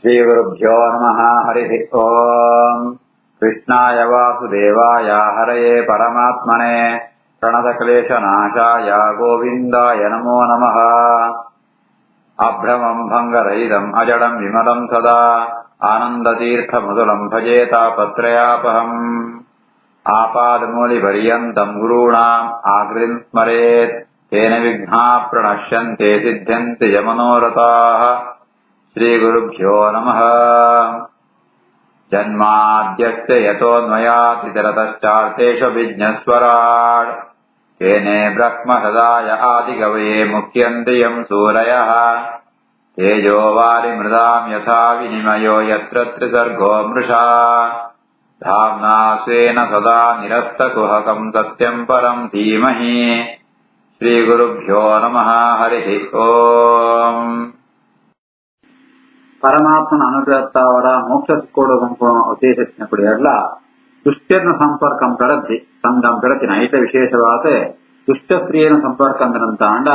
श्रीगुरुभ्यो नमः। हरिः ओम्। कृष्णाय वासुदेवाय हरये परमात्मने प्रणतक्लेशनाशाय गोविन्दाय नमो नमः। अभ्रमम् भङ्गरहितम् अजडम् विमलम् सदा आनन्दतीर्थमधुरम् भजे तापत्रयापहम्। आपादमूलिपर्यन्तम् गुरूणाम् आकृतिम् स्मरेत् तेन विघ्नाः प्रणश्यन्ते सिद्ध्यन्ति च मनोरथाः। श्रीगुरुभ्यो नमः। जन्माद्यस्य यतोऽन्वयातितरतश्चार्थेषु विज्ञस्वराट् तेने ब्रह्मसदाय आदिकवये मुह्यन्ति यम् सूरयः। तेजो वारिमृदाम् यथा विनिमयो यत्र त्रिसर्गो मृषा धाम्ना स्वेन सदा निरस्तकुहकम् सत्यम् परम् धीमहि। श्रीगुरुभ्यो नमः। हरिः ओम्. ಪರಮಾತ್ಮನ ಅನುಗ್ರಹತ್ತ ಅವರ ಮೋಕ್ಷ ಸಿಕ್ಕೋಡು ಉದ್ದೇಶಿಸಿನప్పుడు ఎట్లా దుష్టుల సంపర్కం కడద్ది సంగం కడతిన అయితే విశేಷವಾದ ದುಷ್ಟ ಸ್ತ್ರೀಯನ ಸಂಪರ್ಕ ಅಂದ್ರಂತ ಅಂಡ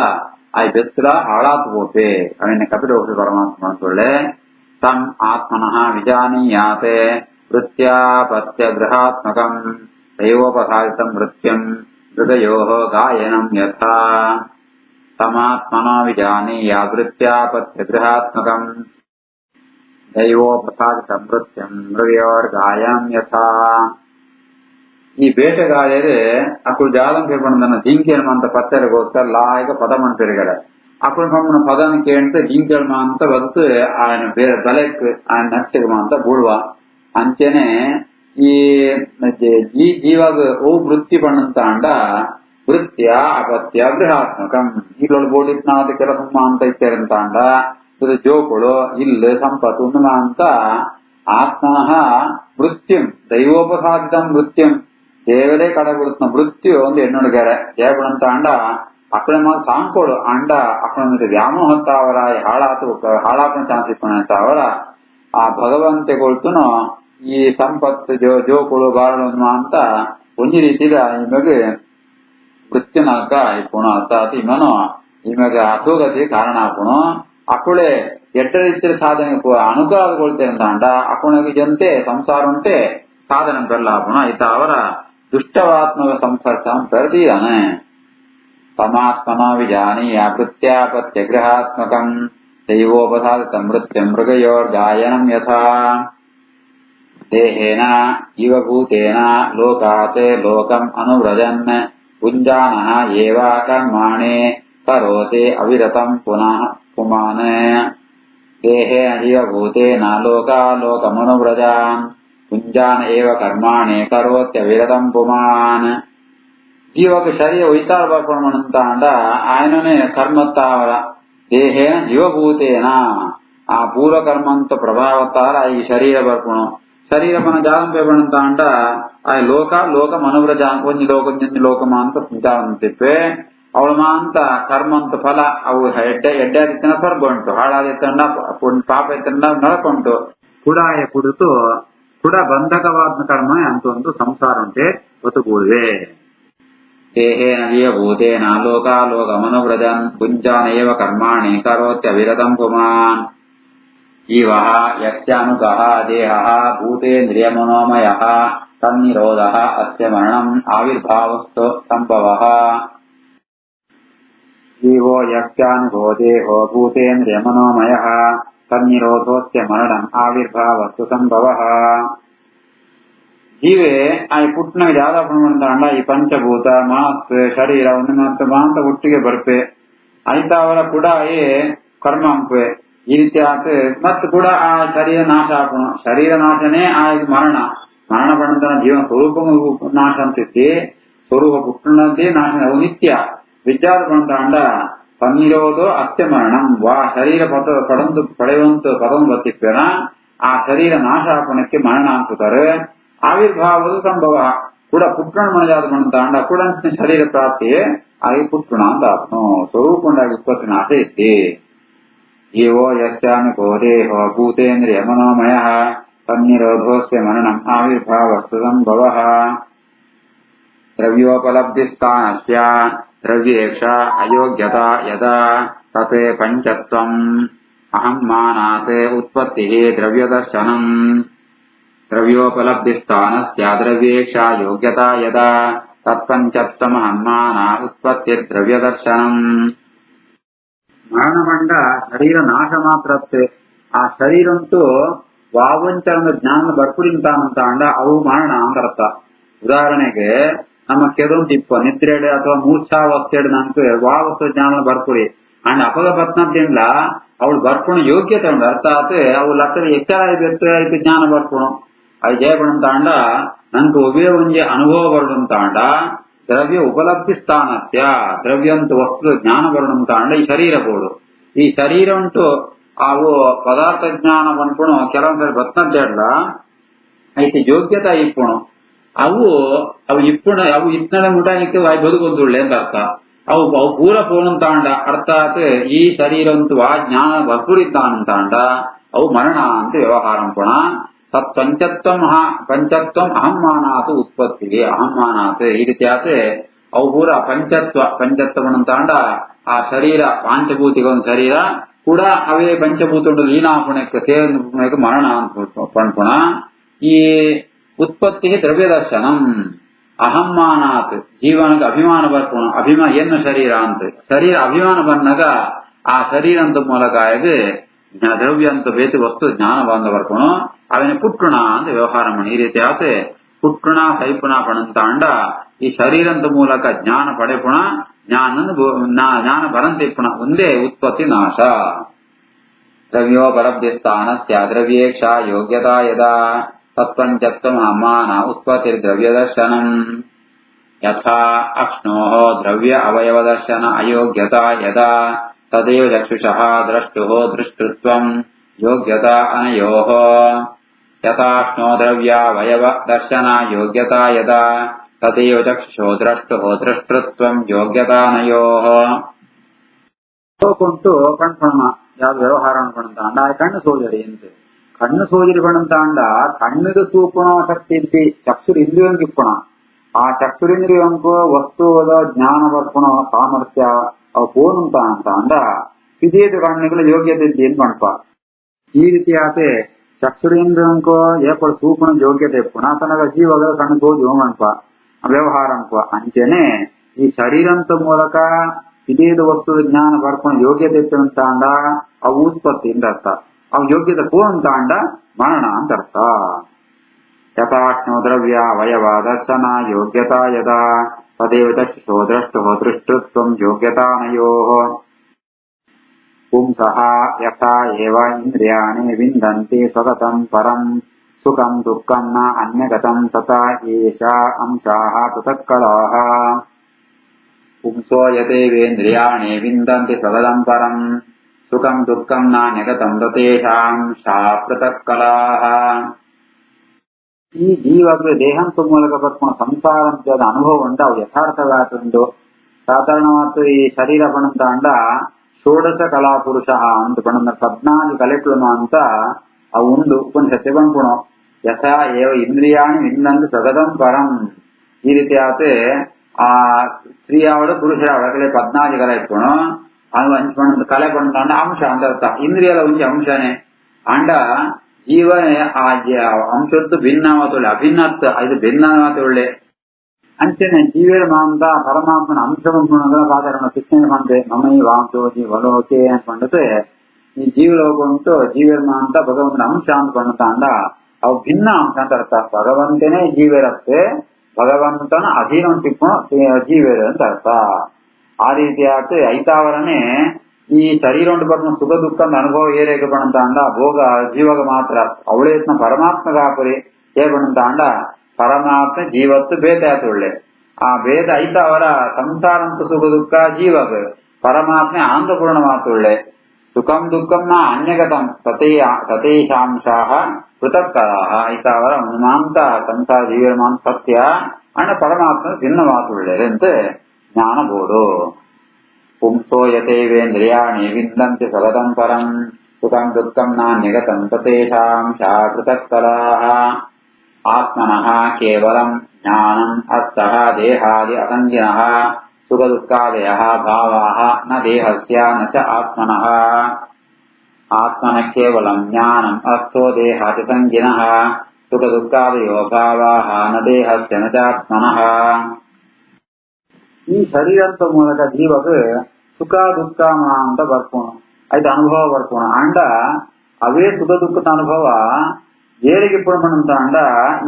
ಆಯ್ ಬೆತ್ತಲ ಹಾಳಾತು ಹೋತೆ ಅವನ ಕಪಿಲ ಹೋಗಿ ಪರಮಾತ್ಮ ಅಂತೊಳ್ಳೆ ತಮ್ ಆತ್ಮನಃ ವಿಜಾನೀಯಾತೆ ವೃತ್ಯಾಪತ್ಯ ಗೃಹಾತ್ಮಕಂ ದೈವೋಪಸಾರಿತಂ ವೃತ್ಯಂ ಹೃದಯೋಃ ಗಾಯನಂ ಯಥಾ ತಮಾತ್ಮನೋ ವಿಜಾನೀಯ ವೃತ್ಯಾಪತ್ಯ ಗೃಹಾತ್ಮಕಂ ದೈವೋಪಸಾರಿತ ನೃತ್ಯಂ ಮೃಗಯೋರ್ಗಾಯಂ ಯಥಾ. ಈ ಬೇಟೆಗಾಯರು అప్పుడు జాలం పేపడుతున్న జింకెల్మంత పత్తెరగోస్తారు లాయక పదం అని పెరిగాడు. అప్పుడు మమ్మల్ని పదానికి ఏంటంటే జింకెల్మంత వద్దు ఆయన బలెక్ ఆయన నష్టమంత ಬೂಳುವ ಅಂಚೆನೆ ಈ ಜೀವಾಗ ಓ ವೃತ್ತಿ ಪಣ್ಣಂತ ಅಂಡ ವೃತ್ಯ ಅಪತ್ಯ ಗೃಹಾತ್ಮಕಂ ಇಲ್ಲೊಳು ಬೋಡಿತ್ನಾದ ಕೆಲಸ ಅಂತ ಇತ್ತಾರಂತ ಅಂಡ ಜೋಕುಳು ಇಲ್ಲು ಸಂಪತ್ತು ಅಂತ ಆತ್ಮನಃ ಮೃತ್ಯುಂ ದೈವೋಪಸಾದಿತಂ ಮೃತ್ಯುಂ ದೇವರೇ ಕಡಬಿಡುತ್ತ ಮೃತ್ಯು ಒಂದು ಎನ್ನುಡುಗಾರೆ ದೇವಡಂತ ಅಂಡ ಅక్కడ ಮಾತ್ರ ಸಾಂಕೋಳು ಅಂಡ ಅక్కడ ವ್ಯಾಮೋಹತ್ತ ಅವರ ಹಾಳಾಪನ ಚಾನ್ಸ್ ಇಟ್ಕೊಂಡಂತ ಅವರ ಆ ಭಗವಂತೆಗೊಳ್ತುನು ಈ ಸಂಪತ್ತು ಜೋಕುಳು ಬಾರಳು ಅಂತ ಒಂದು ರೀತಿಯ ನಿಮಗೆ ಮೃತ್ಯುನಾಕ ಇಪ್ಪುಣ ಅರ್ಥಾತ್ ಇಮನು ನಿಮಗೆ ಅಧೋಗತಿ ಕಾರಣ ಆಪುಣು అప్పుడే ఎట్ట రీతిಯ సాధన ಅನುಗ್ರಹಗೊಳ್ತೇನೆ ಅಂಡ ಅಪ್ಪನಿಗೆ ಜಂತೆ ಸಂಸಾರ ಉಂಟೆ ಸಾಧನ ಬೆಲ್ಲಾಪುಣ ಇತ ಅವರ ದುಷ್ಟವಾತ್ಮ ಸಂಪರ್ಕ ಪೆರದಿದಾನೆ. ಪರಮಾತ್ಮನ ವಿಜಾನೀಯ ವೃತ್ಯಾಪತ್ಯ ಗೃಹಾತ್ಮಕಂ ದೈವೋಪಸಾದಿತ ಮೃತ್ಯಂ ಮೃಗಯೋರ್ಗಾಯನಂ ಯಥಾ ದೇಹೇನ ಜೀವಭೂತೇನ ಲೋಕಾತ್ ಲೋಕಂ ಅನುವ್ರಜನ್ ಪುಂಜಾನಃ ಏವ ಕರ್ಮಾಣಿ ಕರೋತಿ ಅವಿರತಂ ಪುನಃ पुमान देहे जीवभूतेन लोकालोकमनुव्रजान् पुंजान एव कर्माणि करोत्यविरतं पुमान्. ಜೀವಕ್ಕೆ ಶರೀರ ಒಯ್ತಾರ ಬರ್ಕೊಂಡಂತ ಅಂಡ ఆయననే ಕರ್ಮತ್ತಾವರ ದೇಹೇನ ಜೀವಭೂತೇನ ಆ ಪೂರ್ವಕರ್ಮಂತ ಪ್ರಭಾವತ್ತಾರ ಈ ಶರೀರ ಬರ್ಕೊಣು ಶರೀರ మన ಜಾಲಂ ಪೇಪಣಂತ ಅಂಡ ಆ ಲೋಕ ಮನುವ್ರಜ ಒಂಜಿ ಲೋಕಮ ಅಂತ ಸಂಚಾರ ತಿಪ್ಪೆ ಅವಳ ಮಾಂತ ಕರ್ಮಂತ ಫಲ ಅವು ಎಡ್ಡಾದಿತ್ತನ ಸ್ವರ್ಗ ಉಂಟು ಹಾಳಾದಿತ್ತಂಡ ಪಾಪ ಇತ್ತಂಡ ನರಕ ಉಂಟು ಕುಡಾಯ ಕುಡಿತು ಕುಡ ಬಂಧಕವಾದ ಕರ್ಮ ಅಂತ ಒಂದು ಸಂಸಾರ ಉಂಟೆ ಒತ್ತುಗೂಡುವೆ. ದೇಹೇನ ಜೀವಭೂತೇನ ಲೋಕಾಲೋಕಮನುವ್ರಜನ್ ಪುಂಜಾನೇವ ಕರ್ಮಾಣಿ ಕರೋತ್ಯವಿರತಂ ಪುಮಾನ್. ಜೀವಃ ಯಸ್ಯಾನುಗಃ ದೇಹಃ ಭೂತೇಂದ್ರಿಯಮನೋಮಯಃ ತನ್ನಿರೋಧಃ ಅಸ್ಯ ಮರಣಂ ಆವಿರ್ಭಾವಸ್ತು ಸಂಭವಃ. जीवो यस्यानुगो देहो भूतेन्द्रियमनोमयः तन्निरोधोऽस्य मरणम् आविर्भावस्तु संभवः. जीवे आई ಪುಟ್ನ ಜಾದ ಪ್ರಮಾಣದ ಈ ಪಂಚಭೂತ ಮಾಸ್ ಶರೀರ ಒಂದು ಮಾಂತ ಒಟ್ಟಿಗೆ ಬರ್ಪೆ ಆಯ್ತಾ ಅವರ ಕೂಡ ಕರ್ಮ ಅಂಪೆ ಈ ರೀತಿ ಆತ ಮತ್ ಕೂಡ ಆ ಶರೀರ ನಾಶ ಆಪಣ ಶರೀರ ನಾಶನೇ ಆ ಮರಣ ಬಂದ ಜೀವನ ಸ್ವರೂಪ ನಾಶ ಅಂತಿತ್ತು ಸ್ವರೂಪ ಪುಟ್ಟನದೇ ನಾಶ ನಿತ್ಯ ವಿಚಾರ ಬಂದ ಅಂಡ ತನ್ನಿರೋದು ಅತ್ಯ ಮರಣಂ ವಾ ಶರೀರ ಪಡೆಯುವಂತ ಪದಂ ಬತ್ತಿಪ್ಪೇನ ಆ ಶರೀರ ನಾಶ ಆಪಣಕ್ಕೆ ಮರಣ ಅಂತಾರೆ. ಆವಿರ್ಭಾವದ ಸಂಭವ ಕೂಡ ಪುಟ್ಟಣ ಮನಜಾದ ಬಂದ ಅಂಡ ಕೂಡ ಶರೀರ ಪ್ರಾಪ್ತಿ ಆಗಿ ಪುಟ್ಟಣ ಅಂತ ಆತ್ಮ ಸ್ವರೂಪ ಉಂಟಾಗಿ ಉತ್ಪತ್ತಿ ನಾಶ ಇತ್ತಿ. ಜೀವೋ ಯಸ್ಯಾನುಗೋ ದೇಹೋ ಭೂತೇಂದ್ರಿಯ ಮನೋಮಯ ತನ್ನಿರೋಧೋಸ್ಯ ಮರಣಂ ಆವಿರ್ಭಾವಸ್ತು ಸಂಭವ. ದ್ರವ್ಯೋಪಲಬ್ಧಿಸ್ಥಾನಸ್ಯ ದ್ರವ್ಯೇಕ್ಷ ಅಯೋಗ್ಯತಾ ಯದಾ ತತ್ ಪಂಚತ್ವಂ ಅಹಮ್ಮಾನಾತ್ ಉತ್ಪತ್ತಿ ದ್ರವ್ಯದರ್ಶನಂ ದ್ರವ್ಯೋಪಲಬ್ಧಿಸ್ಥಾನಸ್ಯ ದ್ರವ್ಯೇಕ್ಷಾ ಯೋಗ್ಯತಾ ಯದಾ ತತ್ಪಂಚತ್ವಮಹಮ್ಮಾನ ಉತ್ಪತ್ತಿ ದ್ರವ್ಯದರ್ಶನಂ. ಮರಣಮಂಡ ಶರೀರ ನಾಶ ಮಾತ್ರತ್ತೆ. ಆ ಶರೀರಂತೂ ವಾವಂಚರದ ಜ್ಞಾನ ಬರ್ಪುರಿಂತಾನಂತ ಅಂಡ ಅವು ಮರಣ ಅಂತ ಅರ್ಥ. ಉದಾಹರಣೆಗೆ ನಮ್ಮ ಕೆದೊಂದು ಇಪ್ಪ ನಿದ್ರೆಡೆ ಅಥವಾ ಮೂರ್ಛಾವಸ್ಥೆಡೆ ನಮ್ಗೆ ವಾವಸ್ತು ಜ್ಞಾನ ಬರ್ಪುರಿ ಅಂಡ್ ಅಪಗ ಬತ್ನದ್ದಿಂಡ್ಲ ಅವಳು ಬರ್ಪುಣ ಯೋಗ್ಯತೆ ಉಂಡು ಅರ್ಥಾತ್ ಅವು ಲಕ್ಕದ ಎಚ್ಚರ ಇದು ಜ್ಞಾನ ಬರ್ಪುಣ ಅದು ಜಯಪಡಂತ ಅಂಡ ನಂಗೆ ಒಬ್ಬೇ ಒಂಜಿ ಅನುಭವ ಬರಡುಂತ ಅಂಡ ದ್ರವ್ಯ ಉಪಲಬ್ಧಿ ಸ್ಥಾನಸ್ಯ ದ್ರವ್ಯಂತ ವಸ್ತು ಜ್ಞಾನ ಬರಡುಂತ ಅಂಡ ಈ ಶರೀರ ಬೋಡು. ಈ ಶರೀರ ಉಂಟು ಅವು ಪದಾರ್ಥ ಜ್ಞಾನ ಬಂದ್ಪುಣು ಕೆಲವೊಂದ್ಸರಿ ಬತ್ನದ್ದೇಳ ಐತಿ ಯೋಗ್ಯತಾ ಇಪ್ಪುಣು ಅವು ಇಪ್ಪುಣ ಅವು ಇತ್ತನ ಮುಟಾಯಿಕ್ಕೆ ವಾಯ್ ಬದುಕೊಂದುಳ್ಳೆ ಅಂತ ಅರ್ಥ. ಅವು ಪೂರ ಪೋಣಂತ ಅಂಡ ಅರ್ಥಾತ್ ಈ ಶರೀರಂತು ಆ ಜ್ಞಾನ ಬರ್ಪುರಿದ್ದಾನಂತ ಅಂಡ ಅವು ಮರಣ ಅಂತ ವ್ಯವಹಾರ ಪುಣ. ತತ್ ಪಂಚತ್ವಂ ಅಹಮ್ಮಾನಾತ್ ಉತ್ಪತ್ತಿಗೆ ಅಹಮ್ಮಾನಾತ್ ಈ ರೀತಿ ಆತ ಅವು ಪೂರ ಪಂಚತ್ವನಂತ ಅಂಡ ಆ ಶರೀರ ಪಾಂಚಭೂತಿಗೊಂದು ಶರೀರ ಕೂಡ ಅವೇ ಪಂಚಭೂತ ಲೀನಾಪುಣಕ್ಕೆ ಸೇರಿದ ಮರಣ ಅಂತ ಪಣ್ಪುಣ. ಈ ಉತ್ಪತ್ತಿ ದ್ರವ್ಯದರ್ಶನಂ ಅಹಮ್ಮಾನಾತ್ ಜೀವನಕ್ಕೆ ಅಭಿಮಾನ ಬರ್ಪುಣ ಏನು ಶರೀರ ಅಂತ ಶರೀರ ಅಭಿಮಾನ ಬಂದಾಗ ಆ ಶರೀರ ಅಂತ ಮೂಲಕ ದ್ರವ್ಯ ಅಂತ ಬೇತಿ ವಸ್ತು ಜ್ಞಾನ ಬಂದ ಬರ್ಪುಣ ಅವನ ಪುಟ್ಟುಣ ಅಂತ ವ್ಯವಹಾರ ಮಾಡಿ. ಈ ರೀತಿ ಆತ ಪುಟ್ಟುಣ ಸೈಪುಣ ಪಣಂತ ಅಂಡ ಈ ಶರೀರಂತ ಮೂಲಕ ಜ್ಞಾನ ಪಡೆಪುಣ ಜ್ಞಾನ ಬರಂತಿಪ್ಪುಣ ಒಂದೇ ಉತ್ಪತ್ತಿ ನಾಶ. ದ್ರವ್ಯೋಪಲಬ್ಧಿ ಸ್ಥಾನಸ್ಯ ದ್ರವ್ಯೇಕ್ಷಾ ಯೋಗ್ಯತಾ ಯದಾ ತತ್ಪಂಚತ್ವಂ ಅಹಮ್ಮಾನ ಉತ್ಪತ್ತಿ ದ್ರವ್ಯದರ್ಶನಂ ಯಥಾ ಅಕ್ಷ್ಣೋಃ ದ್ರವ್ಯ ಅವಯವದರ್ಶನ ಅಯೋಗ್ಯತಾ ಯದಾ ತದೇವ ಚಕ್ಷುಷಃ ದ್ರಷ್ಟುಃ ದೃಷ್ಟೃತ್ವಂ ಯೋಗ್ಯತಾ ಅನಯೋಃ ಯಥಾಕ್ಷ್ಣೋ ದ್ರವ್ಯಾವಯವ ದರ್ಶನ ಯೋಗ್ಯತಾ ಯದಾ ತದೇವ ಚಕ್ಷುಷೋ ದ್ರಷ್ಟುಃ ದೃಷ್ಟೃತ್ವಂ ಯೋಗ್ಯತಾನಯೋಃ. ಕೊಂಟು ಕಣ್ಪಣ ಯಾವ್ದು ವ್ಯವಹಾರ ಅನ್ಕೊಂಡ ಅಂಡ ಕಣ್ಣು ಸೋಜರಿ ಅಂತ ಕಣ್ಣು ಸೋಜರಿ ಪಣಂತ ಅಂಡ ಕಣ್ಣಿಗೆ ಸೂಪುಣ ಶಕ್ತಿ ಇದ್ದಿ ಚಕ್ಷುರು ಇಂದ್ರಿಯಂಗೆ ಇಪ್ಪುಣ ಆ ಚಕ್ಷುರಿಂದ್ರಿಯಂಕು ವಸ್ತುವದ ಜ್ಞಾನ ಬರ್ಪುಣ ಸಾಮರ್ಥ್ಯ ಅವು ಪೋನುಂತ ಅಂತ ಅಂಡ ಇದೇದು ಕಣ್ಣಿಗಳ ಯೋಗ್ಯತೆ ಇದ್ದಿ ಅಂತ ಪಣಪ. ಈ ರೀತಿ ಆತೆ ಚಕ್ಷುರೇಂದ್ರಿಯಂಕು ಏಪಡು ಸೂಪುಣ ಯೋಗ್ಯತೆ ಇಪ್ಪುಣ ತನಗ ಜೀವಗ ಕಣ್ಣು ಸೋಜು ಮಣಪ ವ್ಯವಹಾರ ಅನ್ಪ. ಅಂಚೆನೆ ಈ ಶರೀರಂತ ಮೂಲಕ ಇದೇದು ವಸ್ತುದ ಜ್ಞಾನ ಬರ್ಪುಣ ಯೋಗ್ಯತೆ ಇತ್ತಂತ ಅಂಡ ಅವು ಉತ್ಪತ್ತಿ ಅಂತ ಅರ್ಥ. ಅವು ಯೋಗ್ಯತೆ ಪೋನಂತ ಅಂಡ ಮರಣ ಅಂತ ಅರ್ಥ. ಯಥಾಕ್ಷ್ಣೋ ದ್ರವ್ಯ ಅವಯವ ದರ್ಶನ ಯೋಗ್ಯತಾ ಯದಾ ತದೇವ ಚಕ್ಷುಷೋ ದ್ರಷ್ಟುಃ ದೃಷ್ಟೃತ್ವಂ ಯೋಗ್ಯತಾನಯೋಃ. ಪುಂಸಃ ಯಥಾ ಏವ ಇಂದ್ರಿಯಾಣಿ ವಿಂದಂತಿ ಸ್ವಗತಂ ಪರಂ ಸುಖಂ ದುಃಖಂ ನ ಅನ್ಯಗತಂ ತಥಾ ಏಷಾ ಅಂಶಾಃ ಪೃಥಕ್ಕಲಾಃ. ಪುಂಸೋ ಯತೇವೇಂದ್ರಿಯಾಣಿ ವಿಂದಂತಿ ಸ್ವಗತಂ ಪರಂ ಸುಖಂ ದುಃಖಂ ನಾನ್ಯಗತಂ ತಥೇಷಾಂಶಾ ಪೃಥಕ್ಕಲಾಃ. ಈ ಜೀವಕ್ಕೆ ದೇಹಂತ ಮೂಲಕ ಬರ್ಪುಣ ಸಂಸಾರ ಅಂತ ಅನುಭವ ಉಂಟು ಅವು ಯಥಾರ್ಥವಾದುಂಟು. ಸಾಧಾರಣವಾದ ಈ ಶರೀರ ಪಣಂತ ಅಂಡ ಷೋಡಶ ಕಲಾ ಪುರುಷ ಅಂತ ಪಣಂದ 14 ಕಲೆಗಳು ಅಂತ ಅವು ಉಂಡು ಉಪನಿಷತ್ತೆ ಬಂದ್ಪುಣ. ಯಥಾ ಏವ ಇಂದ್ರಿಯಾಣಿ ವಿಂದಂತಿ ಸ್ವಗತಂ ಪರಂ ಈ ರೀತಿ ಆತೆ ಆ ಸ್ತ್ರೀ ಆವಡ ಪುರುಷ ಆವಡ 14 ಕಲೆ ಇಪ್ಪುಣ ಅದು ಹಂಚ್ಕೊಂಡ ಕಲೆ ಬಂದ ಅಂಶ ಅಂತ ಅರ್ಥ. ಇಂದ್ರಿಯಲ ಒಂಚೆ ಅಂಶನೇ ಅಂಡ ಜೀವ ಆ ಅಂಶದ್ದು ಭಿನ್ನವಾತೊಳ್ಳೆ ಅಭಿನ್ನತ್ ಇದು ಭಿನ್ನವಾತೊಳ್ಳೆ ಅಂಚನೆ ಜೀವರ ಮಾಂತ ಪರಮಾತ್ಮನ ಅಂಶವನ್ನು ಸಾಧಾರಣ ಶಿಕ್ಷಣ ಬಂದೆ ಮಮೈ ವಾಂಸೋ ಜೀವಲೋಕೆ ಅನ್ಕೊಂಡತೆ ಈ ಜೀವಲೋಕ ಉಂಟು ಜೀವರ ಮಾಂತ ಭಗವಂತನ ಅಂಶ ಅಂದ್ಕೊಂಡಂತ ಅಂಡ ಅವು ಭಿನ್ನ ಅಂಶ ಅಂತ ಅರ್ಥ. ಭಗವಂತನೇ ಜೀವರತ್ತೆ ಭಗವಂತನ ಅಧೀನ ತಿಪ್ಪು ಜೀವರ ಅಂತ ಅರ್ಥ. ಆ ರೀತಿ ಆತ ಐತಾವರನೇ ಈ ಶರೀರ ಉಂಟು ಬರ್ನ ಸುಖ ದುಃಖದ ಅನುಭವ ಏರೇಗ ಬಣಂತ ಅಂಡ ಭೋಗ ಜೀವಗ ಮಾತ್ರ ಅವಳೇತ್ನ ಪರಮಾತ್ಮಗಾಪುರಿ ಹೇ ಬಣಂತ ಅಂಡ ಪರಮಾತ್ಮ ಜೀವತ್ತು ಭೇದ ಆಯ್ತು ಒಳ್ಳೆ ಆ ಭೇದ ಐತಾವರ ಸಂಸಾರ ಅಂತ ಸುಖ ದುಃಖ ಜೀವಗ ಪರಮಾತ್ಮ ಆನಂದಪೂರ್ಣ ಮಾತು ಒಳ್ಳೆ ಸುಖಂ ದುಃಖಂ ನ ಅನ್ಯಗತಂ ತಥೇಶಾಂಶಾಃ ಪೃಥಕ್ಕಲಾಃ ಐತಾವರ ಮಾಂತ ಸಂಸಾರ ಜೀವರ ಮಾಂತ ಸತ್ಯ ಅಣ್ಣ ಪರಮಾತ್ಮ ಭಿನ್ನ ಮಾತು ಒಳ್ಳೆ ಅಂತ ಜ್ಞಾನ ಬೋಡು. ಪುಂಸೋ ಯತೇವೇಂದ್ರಿಯಾಣಿ ವಿಂದಂತಿ ಸ್ವಗತಂ ಪರಂ ಸುಖಂ ದುಃಖಂ ನಾನ್ಯಗತಂ ತಥೇಷಾಂಶಾ ಪೃಥಕ್ಕಲಾಃ. ಆತ್ಮನಃ ಕೇವಲಂ ಜ್ಞಾನಂ ಅರ್ಥಃ ದೇಹಾದಿ ಅಸಂಗಿನಃ ಸುಖ ದುಃಖಾದಯಃ ಭಾವಾಃ ನ ದೇಹಸ್ಯ ನ ಚ ಆತ್ಮನಃ. ಆತ್ಮನ ಕೇವಲ ಜ್ಞಾನಂ ಅರ್ಥೋ ದೇಹಾತಿ ಸಂಗಿನಃ ಸುಖ ದುಃಖಾದಯೋ ಭಾವಾಃ ನ ದೇಹಸ್ಯ ನ ಚಾತ್ಮನಃ. ಈ ಶರೀರಂತ ಮೂಲಕ ಜೀವಕ್ಕೆ ಸುಖ ದುಃಖ ಅಂತ ಬರ್ಕೋಣ అయితే అనుభవ పడుకోಣ అండ అవే సుఖ దుఃఖత అనుభవ ಏರಿಗೆ ಪುಣಮಂತ ಅಂಡ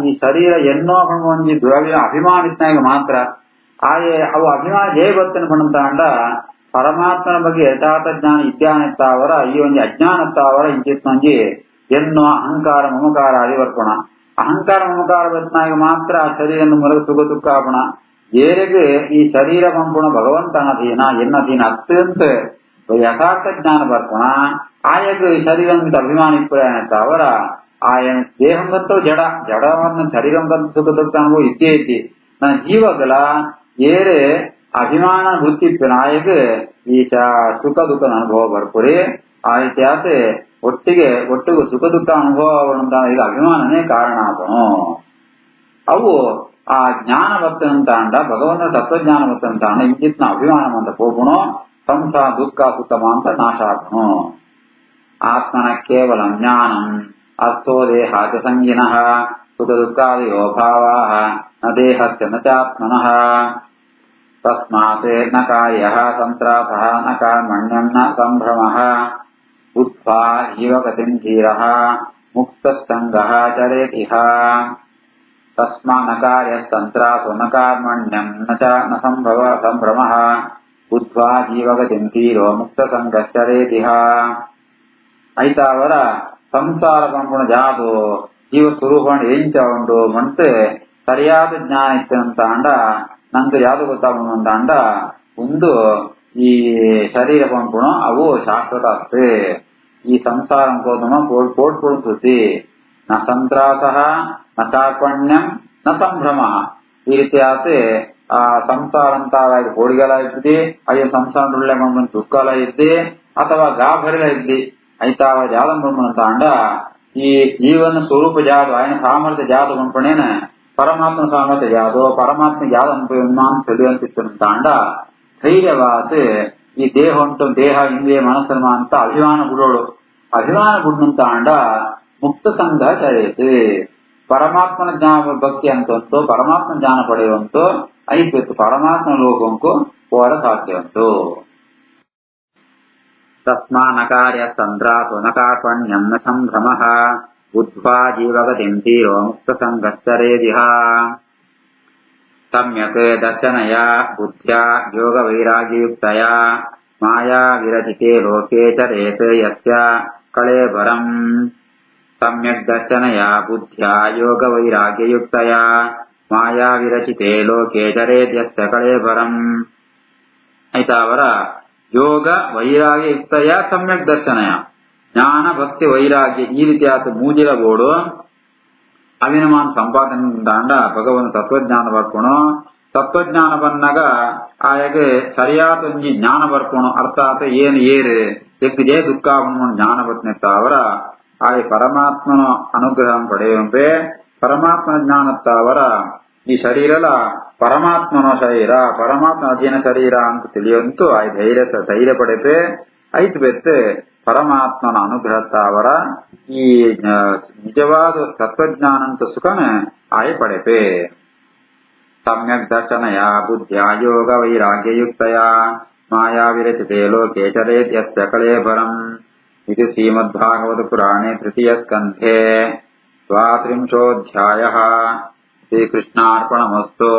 ಈ ಶರೀರ ಎನ್ನೋ ಒಂದು ದ್ರವ್ಯ ಅಭಿಮಾನಿಸ್ನಾಗ ಮಾತ್ರ ಆಯೆ ಅವು ಅಭಿಮಾನ ಜಯ ಬರ್ತನೆ ಪಣಂತ ಅಂಡ ಪರಮಾತ್ಮನ ಬಗ್ಗೆ ಯಥಾರ್ಥ ಜ್ಞಾನ ಇದ್ಯಾನಿತ್ತಾವರ ಈ ಒಂದು ಅಜ್ಞಾನತ್ತಾವರ ಇಂಚಿತ್ನಂಜಿ ಎನ್ನೋ ಅಹಂಕಾರ ಮಮಕಾರ ಅದಿ ಬರ್ಕೋಣ ಅಹಂಕಾರ ಮಮಕಾರ ಬರ್ತನಾಗ ಮಾತ್ರ ಆ ಶರೀರ ಮೂಲಕ ಸುಖ ದುಃಖ ಆಪಣ ಏರಿಗೆ ಈ ಶರೀರ ಪಂಪುಣ ಭಗವಂತನಧೀನ ಎನ್ನಧೀನ ಅತ್ಯಂತ ಯಥಾರ್ಥ ಜ್ಞಾನ ಬರ್ಕೋಣ ಆಯಗ ಶರೀರಂತ ಅಭಿಮಾನಿತ್ತಾವರ ఆయన దేహంతో జడవన్న శరీరంతో సుఖ దుఃఖానుభవ ఇద్దే ఇద్ది నా జీవగల ಏರೆ ಅಭಿಮಾನ ವೃತ್ತಿಪ್ಪಿನ ಆಯಗ ಈ ಸುಖ ದುಃಖದ ಅನುಭವ ಬರ್ಕೊರಿ ಆ ರೀತಿಯಾತೆ ಒಟ್ಟಿಗೆ ಸುಖ ದುಃಖ ಅನುಭವ ಈಗ ಅಭಿಮಾನನೇ ಕಾರಣ ಆತನು ಅವು ಆ ಜ್ಞಾನ ಬರ್ತನಂತ ಅಂಡ ಭಗವಂತ ತತ್ವಜ್ಞಾನ ಬರ್ತನಂತ ಅಂಡ ಇಂಚಿತ್ನ ಅಭಿಮಾನ ಅಂತ ಹೋಗುಣೋ ಸಂಸಾರ ದುಃಖ ಸುಖಮ ಅಂತ ನಾಶ ಆತನು. ಆತ್ಮನ ಕೇವಲ ಜ್ಞಾನಂ ಅರ್ಥೋ ದೇಹಾತಿ ಸಂಗಿನಃ ಸುಖ ದುಃಖಾದಯೋ ಭಾವಾಃ ನ ದೇಹಸ್ಯ ನ ಚಾತ್ಮನಃ. ತಸ್ಮಾತ್ ನ ಕಾರ್ಯಃ ಸಂತ್ರಾಸಃ ನ ಕಾರ್ಮಣ್ಯಂ ನ ಸಂಭ್ರಮಃ ಬುದ್ಧ್ವಾ ಜೀವಗತಿಂ ಧೀರಃ ಮುಕ್ತಸಂಗಃ ಚರೇತಿಹ. ತಸ್ಮಾತ್ ನ ಕಾರ್ಯಃ ಸಂತ್ರಾಸೋ ನ ಕಾರ್ಮಣ್ಯಂ ನ ಸಂಭ್ರಮಃ ಬುದ್ಧ್ವಾ ಜೀವಗತಿಂ ಧೀರೋ ಮುಕ್ತಸಂಗಶ್ಚರೇತಿಹ. ಐತಾವರ ಸಂಸಾರ ಪಂಪುಣ ಜಾದು ಜೀವ ಸ್ವರೂಪ ಎಂಚ ಉಂಡು ಮಂತೆ ಸರಿಯಾದ ಜ್ಞಾನ ಇತ್ತಂತ ಅಂಡ ನಂದು ಯಾವುದು ಗೊತ್ತಾಗುಂತ ಅಂಡ ಒಂದು ಈ ಶರೀರ ಪಂಪುಣ ಅವು ಶಾಶ್ವತ ಅಸ್ತೆ ಈ ಸಂಸಾರ ಕೋದಮ ಪೋಡ್ಕೊಳ್ತುತಿ ನ ಸಂತ್ರಾಸಃ ನ ಕಾರ್ಪಣ್ಯಂ ನ ಸಂಭ್ರಮ. ಈ ರೀತಿ ಆತೆ ಆ ಸಂಸಾರ ಅಂತ ಕೋಡಿಗೆಲ ಇದ್ದಿ ಅಯ್ಯೋ ಸಂಸಾರ ದುಃಖಲ ಇದ್ದಿ ಅಥವಾ ಗಾಭರಿಲ ಇದ್ದಿ ಐತಾವ ಜಾದ ಅಂತ ಅಂಡ ಈ ಜೀವನ ಸ್ವರೂಪ ಜಾದು ఆయన ಸಾಮರ್ಥ್ಯ ಜಾದು ಪಂಪಣೇನ ಪರಮಾತ್ಮ ಸಾಮರ್ಥ್ಯ ಜಾದು ಪರಮಾತ್ಮ ಜಾದ ಅನುಭವ ತಿಳಿಯುವಂತಿತ್ತು ಅಂಡ ಧೈರ್ಯವಾದ ಈ ದೇಹ ಉಂಟು ದೇಹ ಇಂದ್ರಿಯ ಮನಸ್ಸನ್ಮ ಅಂತ ಅಭಿಮಾನ ಬಿಡುನಂತ ಅಂಡ ಮುಕ್ತ ಸಂಘ ಚರೆಯಿತು ಪರಮಾತ್ಮನ ಜ್ಞಾನ ಭಕ್ತಿ ಅಂತಂತೂ ಪರಮಾತ್ಮ ಜ್ಞಾನ ಪಡೆಯುವಂತೂ ಐತಿತ್ತು ಪರಮಾತ್ಮ ಲೋಕಂಕು ಹೋರ ಸಾಧ್ಯವಂತು. ತಸ್ಮಾ ನ ಕಾರ್ಯ ಸಂತ್ರಾಸೋ ನ ಕಾರ್ಪಣ್ಯಂ ನ ಸಂಭ್ರಮಃ ಬುದ್ಧ್ವಾ ಜೀವಗತಿಂ ಧೀರೋ ಮುಕ್ತಸಂಗಶ್ಚರೇತಿಹ. ಸಮ್ಯಕ್ ದರ್ಶನಯ ಬುದ್ಧ್ಯಾ ಯೋಗ ವೈರಾಗ್ಯಯುಕ್ತಯ ಮಾಯಾ ವಿರಚಿತೆ ಲೋಕೆ ಚರೇತ್ ಯಸ್ಯ ಕಳೇಬರಂ. ಸಮ್ಯಕ್ ದರ್ಶನಯ ಬುದ್ಧ್ಯಾ ಯೋಗ ವೈರಾಗ್ಯಯುಕ್ತಯ ಮಾಯಾ ವಿರಚಿತೆ ಲೋಕೆ ಚರೇತ್ ಯಸ್ಯ ಕಳೇಬರಂ. ಐತಾವರ ಯೋಗ ವೈರಾಗ್ಯ ಯುಕ್ತಯ ಸಮ್ಯಕ್ ದರ್ಶನಯ ಜ್ಞಾನ ಭಕ್ತಿ ವೈರಾಗ್ಯ ಈ ರೀತಿಯಾದ ಮೂಜಿಲ ಬೋಡು ಅವಿನಮಾನ ಸಂಪಾದನೆ ದಾಂಡ ಭಗವಂತ ತತ್ವಜ್ಞಾನ ಬರ್ಕೋಣು ತತ್ವಜ್ಞಾನ ಬಂದಾಗ ಆಯಗೆ ಸರಿಯಾದ ಒಂಜಿ ಜ್ಞಾನ ಬರ್ಕೋಣು ಅರ್ಥಾತ್ ಏನು ಏರು ಎಕ್ಕಿದೆ ದುಃಖ ಜ್ಞಾನ ಬತ್ನೆತ್ತ ಅವರ ಆಯ ಪರಮಾತ್ಮನ ಅನುಗ್ರಹ ಪಡೆಯುವಂಪೆ ಪರಮಾತ್ಮನ ಜ್ಞಾನತ್ತ ಅವರ ಈ ಶರೀರಲ ಪರಮಾತ್ಮನ ಶರೀರ ಪರಮಾತ್ಮನ ಅಧೀನ ಶರೀರ ಅಂತ ತಿಳಿಯುವಂತೂ ಆ ಧೈರ್ಯ ಪಡೆಪೆ ಐತ್ ಬೆತ್ತೆ ಪರಮಾತ್ಮನ ಅನುಗ್ರಹತ್ತ ಅವರ ಈ ನಿಜವಾದ ತತ್ವಜ್ಞಾನಂತ ಸುಖನ ಆಯ ಪಡೆಪೆ. ಸಮ್ಯಕ್ ದರ್ಶನಯ ಬುದ್ಧ್ಯ ಯೋಗ ವೈರಾಗ್ಯಯುಕ್ತಯ ಮಾಯಾ ವಿರಚಿತೆ ಲೋಕೆ ಚರೇತ್ ಯಸ್ಯ ಕಳೇಬರಂ. ಇದು ಶ್ರೀಮದ್ಭಾಗವತ ಪುರಾಣೆ ತೃತೀಯ ಸ್ಕಂಧೆ 32ೋऽಧ್ಯಾಯಃ. ಶ್ರೀಕೃಷ್ಣಾರ್ಪಣಮಸ್ತು.